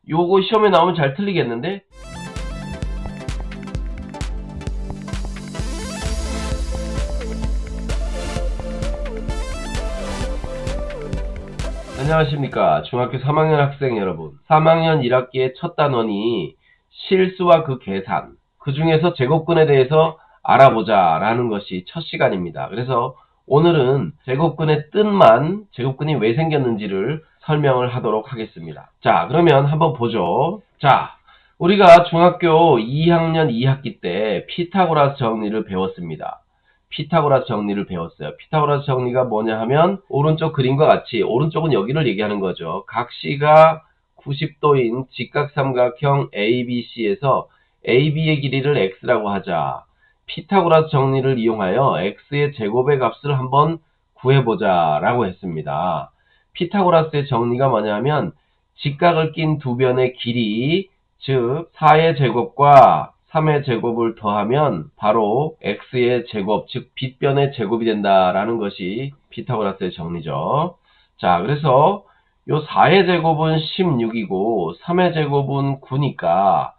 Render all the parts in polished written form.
요거 시험에 나오면 잘 틀리겠는데? 안녕하십니까. 중학교 3학년 학생 여러분. 3학년 1학기의 첫 단원이 실수와 그 계산, 그 중에서 제곱근에 대해서 알아보자 라는 것이 첫 시간입니다. 그래서 오늘은 제곱근의 뜻만, 제곱근이 왜 생겼는지를 설명을 하도록 하겠습니다. 자, 그러면 한번 보죠. 자, 우리가 중학교 2학년 2학기 때 피타고라스 정리를 배웠습니다. 피타고라스 정리를 배웠어요. 피타고라스 정리가 뭐냐 하면 오른쪽 그림과 같이, 오른쪽은 여기를 얘기하는 거죠. 각시가 90도인 직각삼각형 ABC에서 AB의 길이를 x라고 하자. 피타고라스 정리를 이용하여 x의 제곱의 값을 한번 구해보자 라고 했습니다. 피타고라스의 정리가 뭐냐면 직각을 낀 두 변의 길이, 즉 4의 제곱과 3의 제곱을 더하면 바로 x의 제곱, 즉 빗변의 제곱이 된다라는 것이 피타고라스의 정리죠. 자, 그래서 요 4의 제곱은 16이고 3의 제곱은 9니까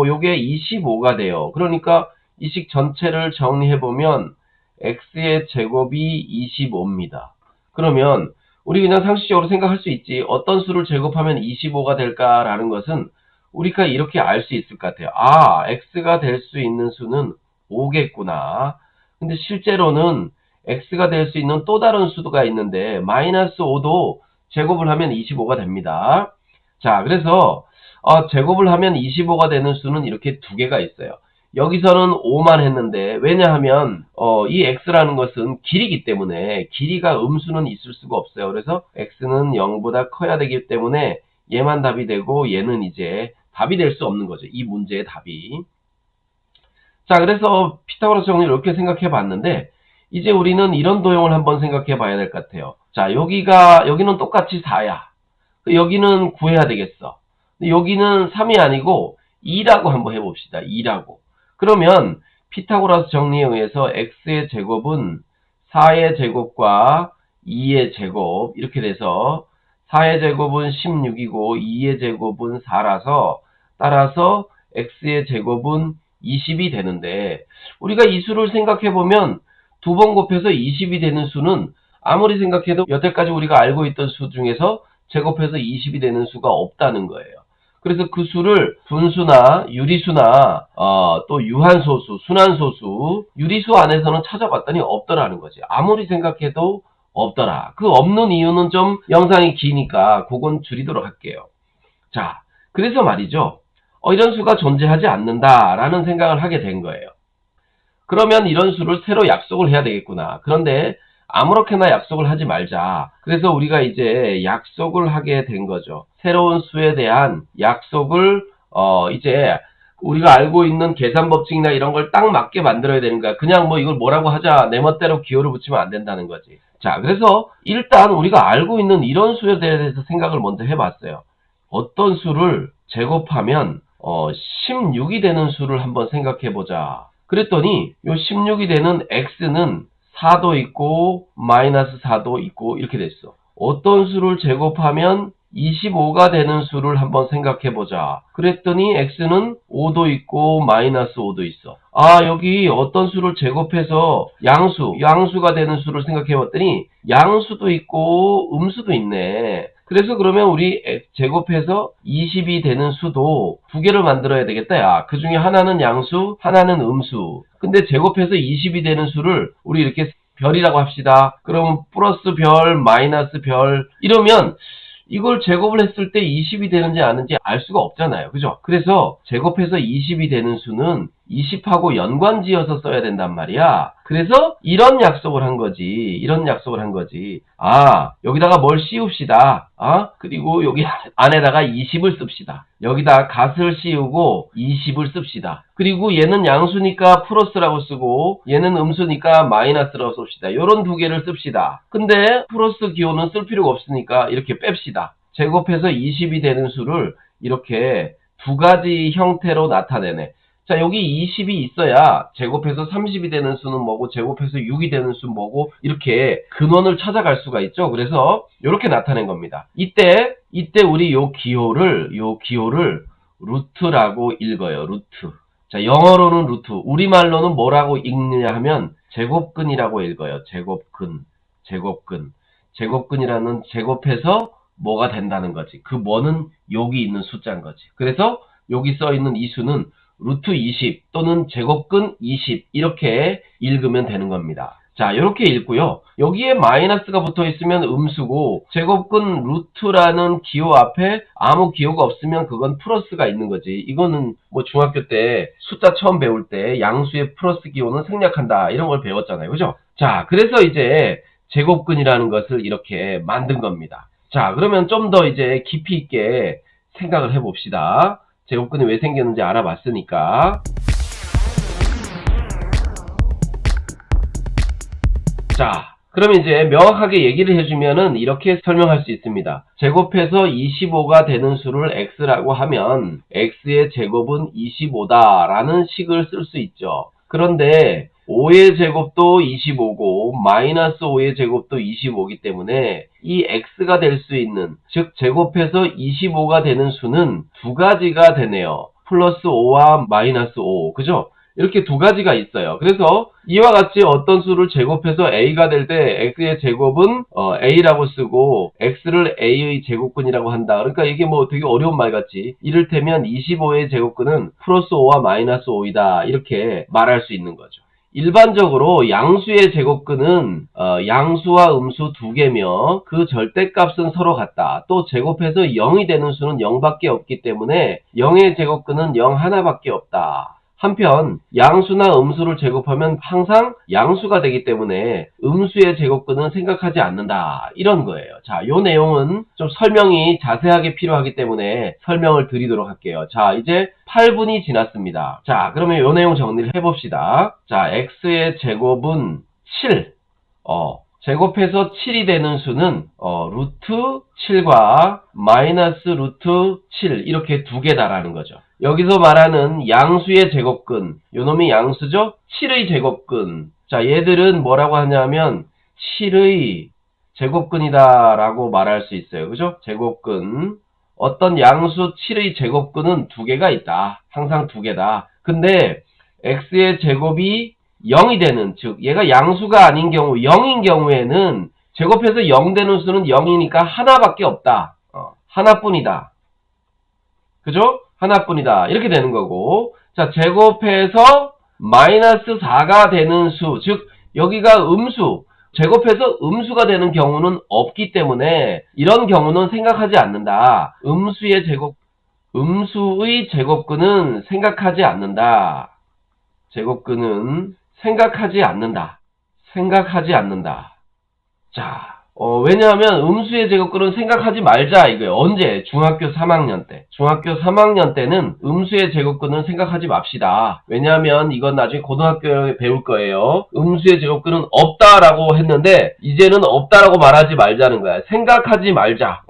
요게 25가 돼요. 그러니까 이 식 전체를 정리해보면 x의 제곱이 25입니다. 그러면 우리 그냥 상식적으로 생각할 수 있지. 어떤 수를 제곱하면 25가 될까라는 것은 우리가 이렇게 알 수 있을 것 같아요. 아, x가 될 수 있는 수는 5겠구나. 근데 실제로는 x가 될 수 있는 또 다른 수가 있는데 마이너스 5도 제곱을 하면 25가 됩니다. 자, 그래서 제곱을 하면 25가 되는 수는 이렇게 두 개가 있어요. 여기서는 5만 했는데 왜냐하면 이 x라는 것은 길이기 때문에 길이가 음수는 있을 수가 없어요. 그래서 x는 0보다 커야 되기 때문에 얘만 답이 되고 얘는 이제 답이 될 수 없는 거죠. 이 문제의 답이. 자, 그래서 피타고라스 정리를 이렇게 생각해 봤는데 이제 우리는 이런 도형을 한번 생각해 봐야 될 것 같아요. 자, 여기는 똑같이 4야. 여기는 구해야 되겠어. 여기는 3이 아니고 2라고 한번 해봅시다. 2라고. 그러면 피타고라스 정리에 의해서 x의 제곱은 4의 제곱과 2의 제곱 이렇게 돼서 4의 제곱은 16이고 2의 제곱은 4라서 따라서 x의 제곱은 20이 되는데 우리가 이 수를 생각해보면 두 번 곱해서 20이 되는 수는 아무리 생각해도 여태까지 우리가 알고 있던 수 중에서 제곱해서 20이 되는 수가 없다는 거예요. 그래서 그 수를 분수나 유리수나 또 유한소수, 순한소수, 유리수 안에서는 찾아봤더니 없더라는 거지. 아무리 생각해도 없더라. 그 없는 이유는 좀 영상이 기니까 그건 줄이도록 할게요. 자, 그래서 말이죠. 이런 수가 존재하지 않는다라는 생각을 하게 된 거예요. 그러면 이런 수를 새로 약속을 해야 되겠구나. 그런데 아무렇게나 약속을 하지 말자. 그래서 우리가 이제 약속을 하게 된 거죠. 새로운 수에 대한 약속을 이제 우리가 알고 있는 계산 법칙이나 이런 걸 딱 맞게 만들어야 되는 거야. 그냥 뭐 이걸 뭐라고 하자 내 멋대로 기호를 붙이면 안 된다는 거지. 자, 그래서 일단 우리가 알고 있는 이런 수에 대해서 생각을 먼저 해봤어요. 어떤 수를 제곱하면 16이 되는 수를 한번 생각해보자. 그랬더니 요 16이 되는 x는 4도 있고 마이너스 4도 있고 이렇게 됐어. 어떤 수를 제곱하면 25가 되는 수를 한번 생각해보자. 그랬더니 x는 5도 있고 마이너스 5도 있어. 아, 여기 어떤 수를 제곱해서 양수가 되는 수를 생각해봤더니 양수도 있고 음수도 있네. 그래서 그러면 우리 제곱해서 20이 되는 수도 두 개를 만들어야 되겠다. 야, 그 중에 하나는 양수, 하나는 음수. 근데 제곱해서 20이 되는 수를 우리 이렇게 별이라고 합시다. 그러면 플러스 별, 마이너스 별 이러면 이걸 제곱을 했을 때 20이 되는지 아는지 알 수가 없잖아요. 그죠? 그래서 제곱해서 20이 되는 수는 20하고 연관지어서 써야 된단 말이야. 그래서 이런 약속을 한 거지. 아, 여기다가 뭘 씌웁시다. 그리고 여기 안에다가 20을 씁시다. 여기다 갓을 씌우고 20을 씁시다. 그리고 얘는 양수니까 플러스라고 쓰고 얘는 음수니까 마이너스라고 씁시다. 요런 두 개를 씁시다. 근데 플러스 기호는 쓸 필요가 없으니까 이렇게 뺍시다. 제곱해서 20이 되는 수를 이렇게 두 가지 형태로 나타내네. 자, 여기 20이 있어야 제곱해서 30이 되는 수는 뭐고, 제곱해서 6이 되는 수는 뭐고, 이렇게 근원을 찾아갈 수가 있죠. 그래서 이렇게 나타낸 겁니다. 이때 우리 요 기호를 루트라고 읽어요. 루트. 자, 영어로는 루트, 우리말로는 뭐라고 읽느냐 하면 제곱근이라고 읽어요. 제곱근이라는 제곱해서 뭐가 된다는 거지. 그 뭐는 여기 있는 숫자인 거지. 그래서 여기 써 있는 이 수는 루트 20 또는 제곱근 20 이렇게 읽으면 되는 겁니다. 자, 이렇게 읽고요. 여기에 마이너스가 붙어 있으면 음수고, 제곱근 루트라는 기호 앞에 아무 기호가 없으면 그건 플러스가 있는 거지. 이거는 뭐 중학교 때 숫자 처음 배울 때 양수의 플러스 기호는 생략한다 이런 걸 배웠잖아요. 그죠? 자, 그래서 이제 제곱근이라는 것을 이렇게 만든 겁니다. 자, 그러면 좀 더 이제 깊이 있게 생각을 해봅시다. 제곱근이 왜 생겼는지 알아봤으니까. 자, 그럼 이제 명확하게 얘기를 해주면은 이렇게 설명할 수 있습니다. 제곱해서 25가 되는 수를 x라고 하면 x의 제곱은 25다라는 식을 쓸 수 있죠. 그런데 5의 제곱도 25고 마이너스 5의 제곱도 25이기 때문에 이 x가 될 수 있는, 즉 제곱해서 25가 되는 수는 두 가지가 되네요. 플러스 5와 마이너스 5, 그죠? 이렇게 두 가지가 있어요. 그래서 이와 같이 어떤 수를 제곱해서 a가 될 때 x의 제곱은 a라고 쓰고 x를 a의 제곱근이라고 한다. 그러니까 이게 뭐 되게 어려운 말 같지. 이를테면 25의 제곱근은 플러스 5와 마이너스 5이다. 이렇게 말할 수 있는 거죠. 일반적으로 양수의 제곱근은 양수와 음수 두 개며 그 절대값은 서로 같다. 또 제곱해서 0이 되는 수는 0밖에 없기 때문에 0의 제곱근은 0 하나밖에 없다. 한편 양수나 음수를 제곱하면 항상 양수가 되기 때문에 음수의 제곱근은 생각하지 않는다. 이런 거예요. 자, 요 내용은 좀 설명이 자세하게 필요하기 때문에 설명을 드리도록 할게요. 자, 이제 8분이 지났습니다. 자, 그러면 요 내용 정리를 해봅시다. 자, x의 제곱은 7. 제곱해서 7이 되는 수는 루트 7과 마이너스 루트 7 이렇게 두 개다라는 거죠. 여기서 말하는 양수의 제곱근, 요놈이 양수죠? 7의 제곱근. 자, 얘들은 뭐라고 하냐면 7의 제곱근이다 라고 말할 수 있어요. 그죠? 제곱근. 어떤 양수 7의 제곱근은 두 개가 있다. 항상 두 개다. 근데 x의 제곱이 0이 되는, 즉 얘가 양수가 아닌 경우, 0인 경우에는 제곱해서 0 되는 수는 0이니까 하나밖에 없다. 하나뿐이다. 그죠? 하나뿐이다. 이렇게 되는 거고, 자, 제곱해서 마이너스 4가 되는 수, 즉 여기가 음수, 제곱해서 음수가 되는 경우는 없기 때문에 이런 경우는 생각하지 않는다. 음수의 제곱근은 생각하지 않는다. 제곱근은 생각하지 않는다. 자, 왜냐하면 음수의 제곱근은 생각하지 말자 이거예요. 언제? 중학교 3학년 때. 중학교 3학년 때는 음수의 제곱근은 생각하지 맙시다. 왜냐하면 이건 나중에 고등학교에 배울 거예요. 음수의 제곱근은 없다라고 했는데 이제는 없다라고 말하지 말자는 거야. 생각하지 말자.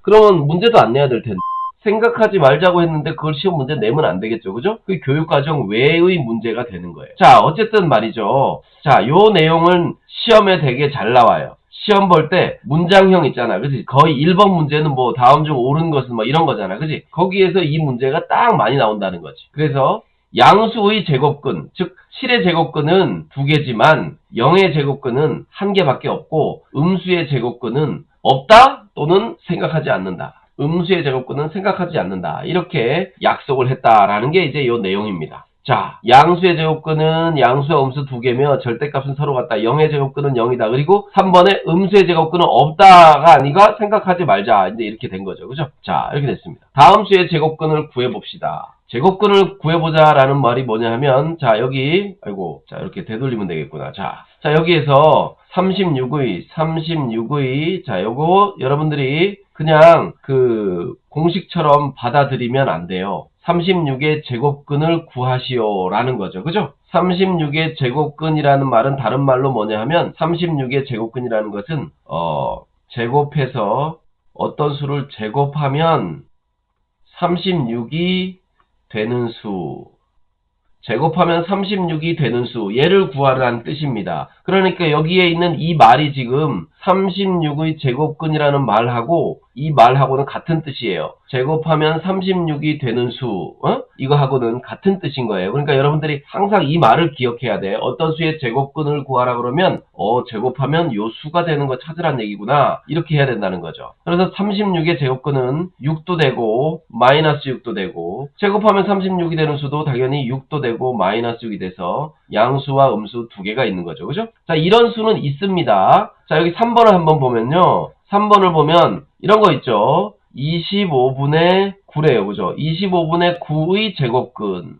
그러면 문제도 안 내야 될 텐데. 생각하지 말자고 했는데 그걸 시험 문제 내면 안 되겠죠. 그죠? 그 교육과정 외의 문제가 되는 거예요. 자, 어쨌든 말이죠. 자, 요 내용은 시험에 되게 잘 나와요. 시험 볼 때 문장형 있잖아. 그치? 거의 1번 문제는 뭐 다음 중 옳은 것은 뭐 이런 거잖아. 그치? 거기에서 이 문제가 딱 많이 나온다는 거지. 그래서 양수의 제곱근, 즉 7의 제곱근은 두 개지만 0의 제곱근은 한 개밖에 없고 음수의 제곱근은 없다 또는 생각하지 않는다. 음수의 제곱근은 생각하지 않는다. 이렇게 약속을 했다라는 게 이제 이 내용입니다. 자, 양수의 제곱근은 양수와 음수 두 개며 절대값은 서로 같다. 0의 제곱근은 0이다. 그리고 3번에 음수의 제곱근은 없다가 아니가 생각하지 말자. 이제 이렇게 된 거죠. 그죠? 자, 이렇게 됐습니다. 다음 수의 제곱근을 구해봅시다. 제곱근을 구해보자라는 말이 뭐냐 하면, 자, 여기, 자, 이렇게 되돌리면 되겠구나. 자, 여기에서 36의, 자, 요거 여러분들이 그냥 그 공식처럼 받아들이면 안 돼요. 36의 제곱근을 구하시오라는 거죠. 그죠? 36의 제곱근이라는 말은 다른 말로 뭐냐 하면 36의 제곱근이라는 것은 제곱해서 어떤 수를 제곱하면 36이 되는 수. 제곱하면 36이 되는 수, 얘를 구하라는 뜻입니다. 그러니까 여기에 있는 이 말이 지금 36의 제곱근이라는 말하고 이 말하고는 같은 뜻이에요. 제곱하면 36이 되는 수, 이거하고는 같은 뜻인 거예요. 그러니까 여러분들이 항상 이 말을 기억해야 돼. 어떤 수의 제곱근을 구하라 그러면 제곱하면 요 수가 되는 거 찾으란 얘기구나. 이렇게 해야 된다는 거죠. 그래서 36의 제곱근은 6도 되고 마이너스 6도 되고, 제곱하면 36이 되는 수도 당연히 6도 되고 마이너스 6이 돼서 양수와 음수 두 개가 있는 거죠. 그죠? 자, 이런 수는 있습니다. 자, 여기 3번을 한번 보면요. 3번을 보면 이런 거 있죠. 25분의 9래요. 그죠? 25분의 9의 제곱근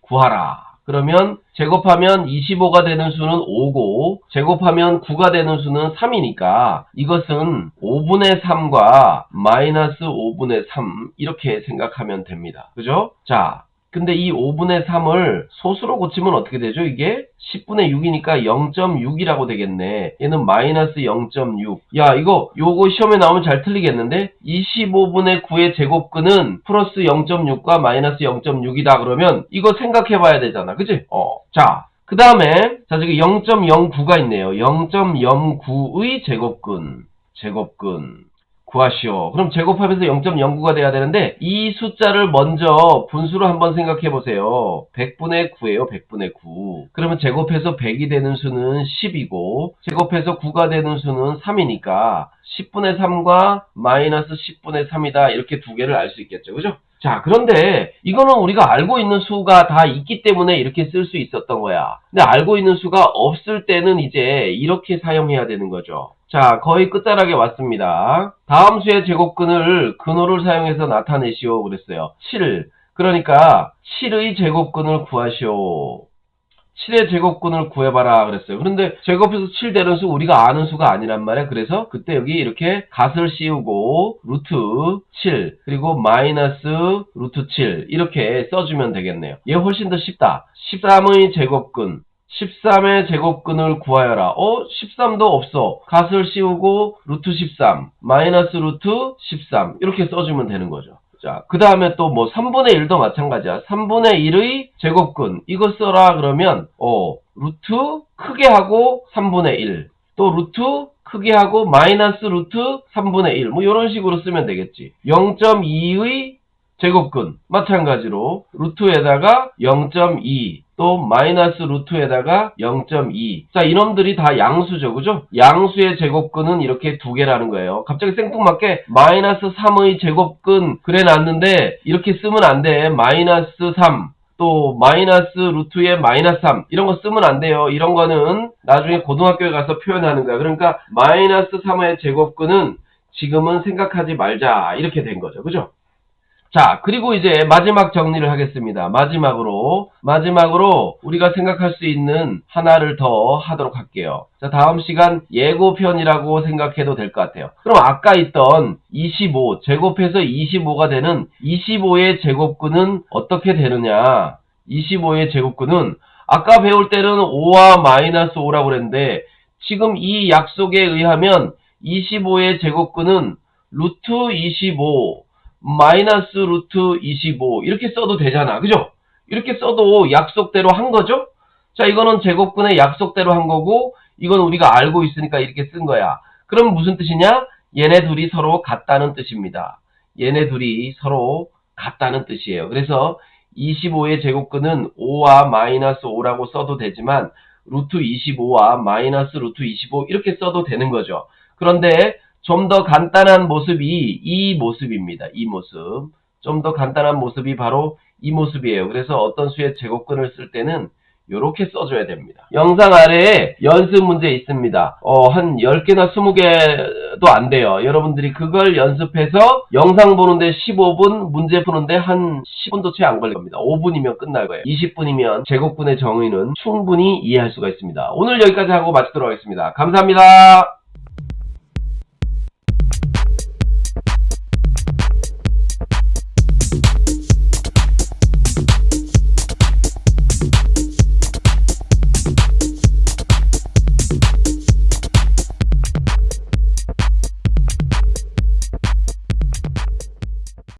구하라. 그러면 제곱하면 25가 되는 수는 5고 제곱하면 9가 되는 수는 3이니까 이것은 5분의 3과 마이너스 5분의 3 이렇게 생각하면 됩니다. 그죠? 자, 근데 이 5분의 3을 소수로 고치면 어떻게 되죠? 이게 10분의 6이니까 0.6이라고 되겠네. 얘는 마이너스 0.6. 야, 요거 시험에 나오면 잘 틀리겠는데? 25분의 9의 제곱근은 플러스 0.6과 마이너스 0.6이다 그러면 이거 생각해 봐야 되잖아. 그치? 자, 그 다음에 저기 0.09가 있네요. 0.09의 제곱근 구하시오. 그럼 제곱하면서 0.09가 돼야 되는데 이 숫자를 먼저 분수로 한번 생각해 보세요. 100분의 9예요. 100분의 9. 그러면 제곱해서 100이 되는 수는 10이고 제곱해서 9가 되는 수는 3이니까 10분의 3과 마이너스 10분의 3이다. 이렇게 두 개를 알 수 있겠죠. 그죠? 자, 그런데 이거는 우리가 알고 있는 수가 다 있기 때문에 이렇게 쓸 수 있었던 거야. 근데 알고 있는 수가 없을 때는 이제 이렇게 사용해야 되는 거죠. 자, 거의 끝자락에 왔습니다. 다음 수의 제곱근을 근호를 사용해서 나타내시오 그랬어요. 7. 그러니까 7의 제곱근을 구하시오. 7의 제곱근을 구해봐라 그랬어요. 그런데 제곱해서 7 되는 수 우리가 아는 수가 아니란 말이야. 그래서 그때 여기 이렇게 갓을 씌우고 루트 7 그리고 마이너스 루트 7 이렇게 써주면 되겠네요. 얘 훨씬 더 쉽다. 13의 제곱근 13의 제곱근을 구하여라. 13도 없어. 갓을 씌우고 루트 13 마이너스 루트 13 이렇게 써주면 되는 거죠. 자, 그 다음에 또 뭐 3분의 1도 마찬가지야. 3분의 1의 제곱근 이거 써라 그러면 루트 크게 하고 3분의 1 또 루트 크게 하고 마이너스 루트 3분의 1 뭐 이런 식으로 쓰면 되겠지. 0.2의 제곱근 마찬가지로 루트에다가 0.2 또 마이너스 루트에다가 0.2. 자, 이놈들이 다 양수죠. 그죠? 양수의 제곱근은 이렇게 두 개라는 거예요. 갑자기 생뚱맞게 마이너스 3의 제곱근 그래 놨는데 이렇게 쓰면 안 돼. 마이너스 3 또 마이너스 루트에 마이너스 3 이런 거 쓰면 안 돼요. 이런 거는 나중에 고등학교에 가서 표현하는 거야. 그러니까 마이너스 3의 제곱근은 지금은 생각하지 말자 이렇게 된 거죠. 그죠? 자, 그리고 이제 마지막 정리를 하겠습니다. 마지막으로 우리가 생각할 수 있는 하나를 더 하도록 할게요. 자, 다음 시간 예고편이라고 생각해도 될 것 같아요. 그럼 아까 있던 25, 제곱해서 25가 되는 25의 제곱근은 어떻게 되느냐? 25의 제곱근은 아까 배울 때는 5와 마이너스 5라고 그랬는데 지금 이 약속에 의하면 25의 제곱근은 루트 25 마이너스 루트 25 이렇게 써도 되잖아. 그죠? 이렇게 써도 약속대로 한 거죠? 자, 이거는 제곱근의 약속대로 한 거고 이건 우리가 알고 있으니까 이렇게 쓴 거야. 그럼 무슨 뜻이냐? 얘네 둘이 서로 같다는 뜻입니다. 얘네 둘이 서로 같다는 뜻이에요. 그래서 25의 제곱근은 5와 마이너스 5라고 써도 되지만 루트 25와 마이너스 루트 25 이렇게 써도 되는 거죠. 그런데 좀 더 간단한 모습이 이 모습입니다. 이 모습. 좀 더 간단한 모습이 바로 이 모습이에요. 그래서 어떤 수의 제곱근을 쓸 때는 이렇게 써줘야 됩니다. 영상 아래에 연습 문제 있습니다. 한 10개나 20개도 안 돼요. 여러분들이 그걸 연습해서 영상 보는데 15분, 문제 푸는데 한 10분도 채 안 걸릴 겁니다. 5분이면 끝날 거예요. 20분이면 제곱근의 정의는 충분히 이해할 수가 있습니다. 오늘 여기까지 하고 마치도록 하겠습니다. 감사합니다.